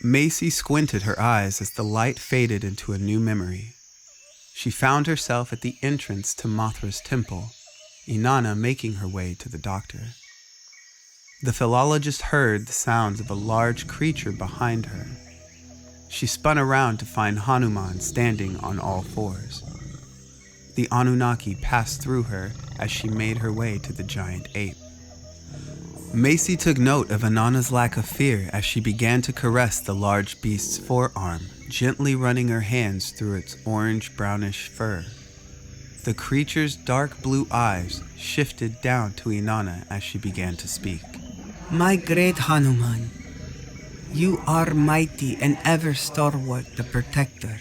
Macy squinted her eyes as the light faded into a new memory. She found herself at the entrance to Mothra's temple, Inanna making her way to the doctor. The philologist heard the sounds of a large creature behind her. She spun around to find Hanuman standing on all fours. The Anunnaki passed through her as she made her way to the giant ape. Macy took note of Inanna's lack of fear as she began to caress the large beast's forearm, gently running her hands through its orange-brownish fur. The creature's dark blue eyes shifted down to Inanna as she began to speak. My great Hanuman, you are mighty and ever stalwart the protector.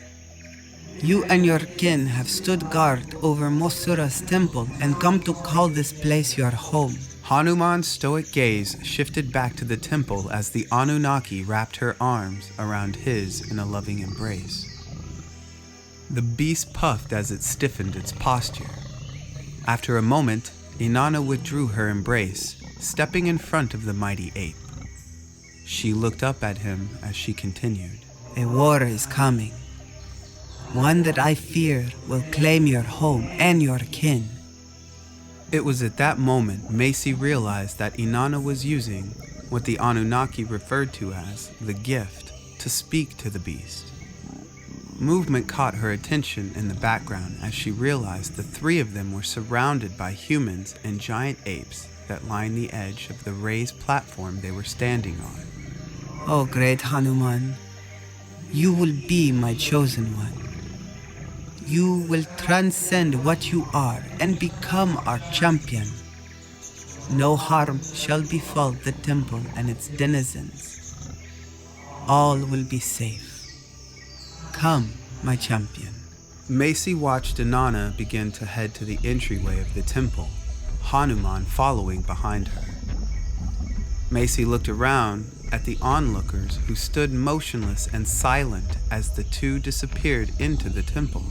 You and your kin have stood guard over Mosura's temple and come to call this place your home. Hanuman's stoic gaze shifted back to the temple as the Anunnaki wrapped her arms around his in a loving embrace. The beast puffed as it stiffened its posture. After a moment, Inanna withdrew her embrace, stepping in front of the mighty ape. She looked up at him as she continued. A war is coming. One that I fear will claim your home and your kin. It was at that moment Macy realized that Inanna was using what the Anunnaki referred to as the gift to speak to the beast. Movement caught her attention in the background as she realized the three of them were surrounded by humans and giant apes that lined the edge of the raised platform they were standing on. Oh, great Hanuman, you will be my chosen one. You will transcend what you are and become our champion. No harm shall befall the temple and its denizens. All will be safe. Come, my champion. Macy watched Inanna begin to head to the entryway of the temple, Hanuman following behind her. Macy looked around at the onlookers who stood motionless and silent as the two disappeared into the temple.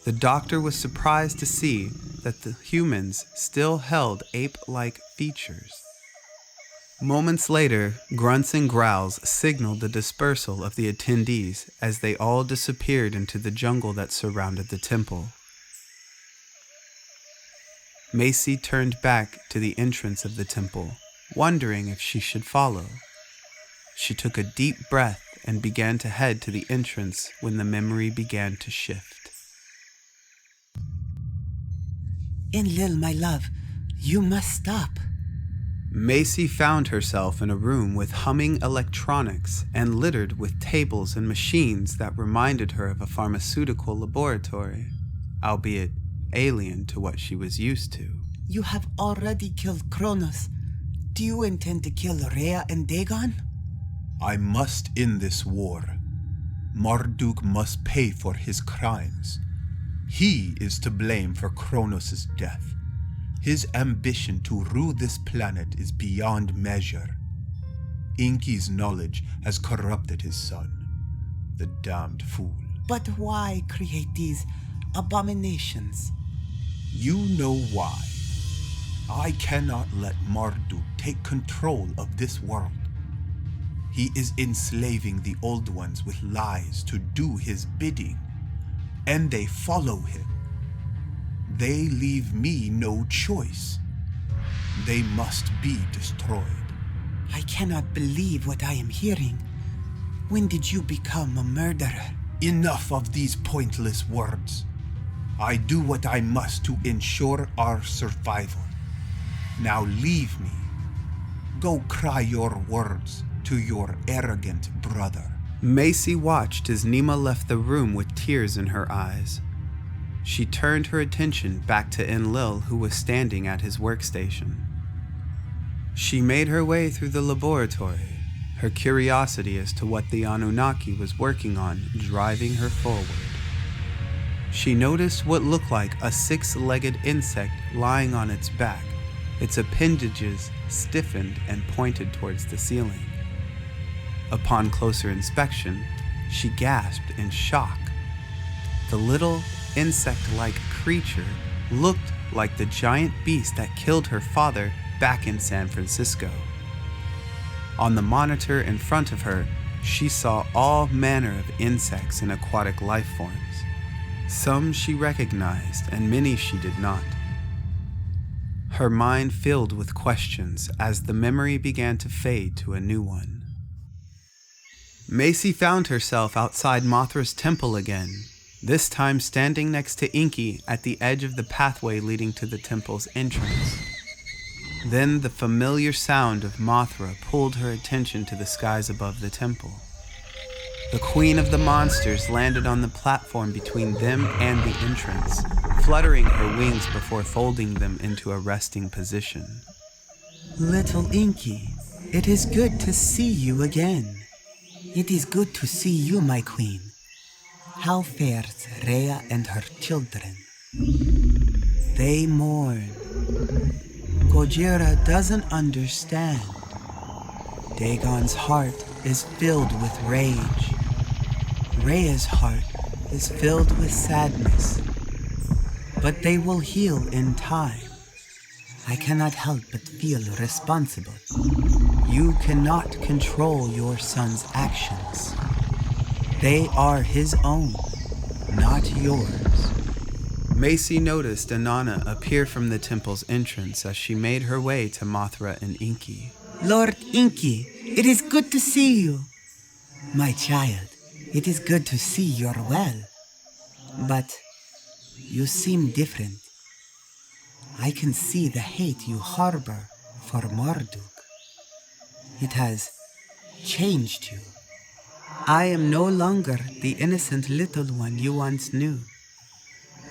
The doctor was surprised to see that the humans still held ape-like features. Moments later, grunts and growls signaled the dispersal of the attendees as they all disappeared into the jungle that surrounded the temple. Macy turned back to the entrance of the temple, wondering if she should follow. She took a deep breath and began to head to the entrance when the memory began to shift. Enlil, my love, you must stop. Macy found herself in a room with humming electronics and littered with tables and machines that reminded her of a pharmaceutical laboratory, albeit alien to what she was used to. You have already killed Kronos. Do you intend to kill Rhea and Dagon? I must end this war. Marduk must pay for his crimes. He is to blame for Kronos' death. His ambition to rule this planet is beyond measure. Enki's knowledge has corrupted his son, the damned fool. But why create these abominations? You know why. I cannot let Marduk take control of this world. He is enslaving the old ones with lies to do his bidding, and they follow him. They leave me no choice. They must be destroyed. I cannot believe what I am hearing. When did you become a murderer? Enough of these pointless words. I do what I must to ensure our survival. Now leave me. Go cry your words to your arrogant brother. Macy watched as Nima left the room with tears in her eyes. She turned her attention back to Enlil, who was standing at his workstation. She made her way through the laboratory, her curiosity as to what the Anunnaki was working on driving her forward. She noticed what looked like a six-legged insect lying on its back, its appendages stiffened and pointed towards the ceiling. Upon closer inspection, she gasped in shock. The little insect-like creature looked like the giant beast that killed her father back in San Francisco. On the monitor in front of her, she saw all manner of insects and aquatic life forms. Some she recognized and many she did not. Her mind filled with questions as the memory began to fade to a new one. Macy found herself outside Mothra's temple again, this time standing next to Inky at the edge of the pathway leading to the temple's entrance. Then the familiar sound of Mothra pulled her attention to the skies above the temple. The queen of the monsters landed on the platform between them and the entrance, fluttering her wings before folding them into a resting position. Little Inky, it is good to see you again. It is good to see you, my queen. How fares Rhea and her children? They mourn. Gojira doesn't understand. Dagon's heart is filled with rage. Rhea's heart is filled with sadness. But they will heal in time. I cannot help but feel responsible. You cannot control your son's actions. They are his own, not yours. Macy noticed Inanna appear from the temple's entrance as she made her way to Mothra and Inky. Lord Inky, it is good to see you. My child, it is good to see you're well. But you seem different. I can see the hate you harbor for Marduk. It has changed you. I am no longer the innocent little one you once knew.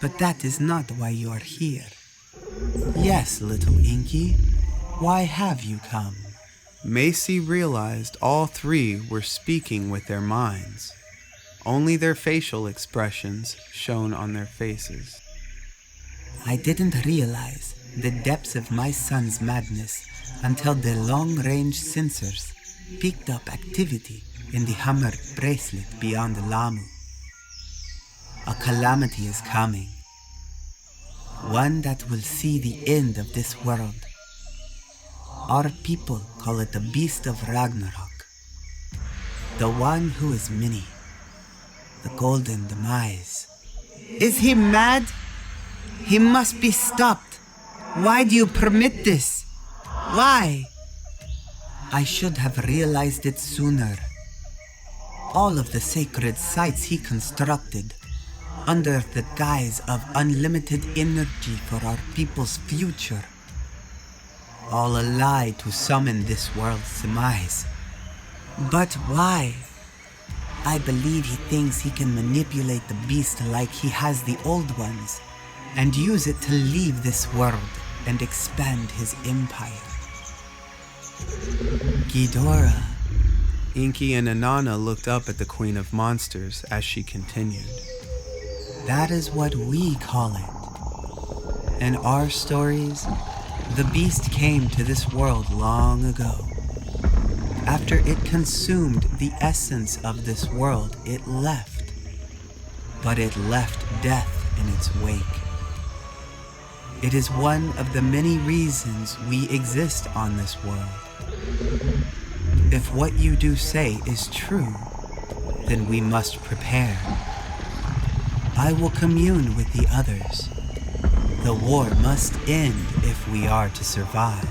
But that is not why you are here. Yes, little Inky, why have you come? Macy realized all three were speaking with their minds. Only their facial expressions shone on their faces. I didn't realize the depths of my son's madness until the long-range sensors picked up activity in the Hammer bracelet beyond Lamu. A calamity is coming. One that will see the end of this world. Our people call it the Beast of Ragnarok. The one who is many. The Golden Demise. Is he mad? He must be stopped. Why do you permit this? Why? I should have realized it sooner. All of the sacred sites he constructed, under the guise of unlimited energy for our people's future. All a lie to summon this world's demise. But why? I believe he thinks he can manipulate the beast like he has the old ones, and use it to leave this world and expand his empire. Ghidorah. Inky and Inanna looked up at the Queen of Monsters as she continued. That is what we call it. In our stories, the beast came to this world long ago. After it consumed the essence of this world, it left. But it left death in its wake. It is one of the many reasons we exist on this world. If what you do say is true, then we must prepare. I will commune with the others. The war must end if we are to survive.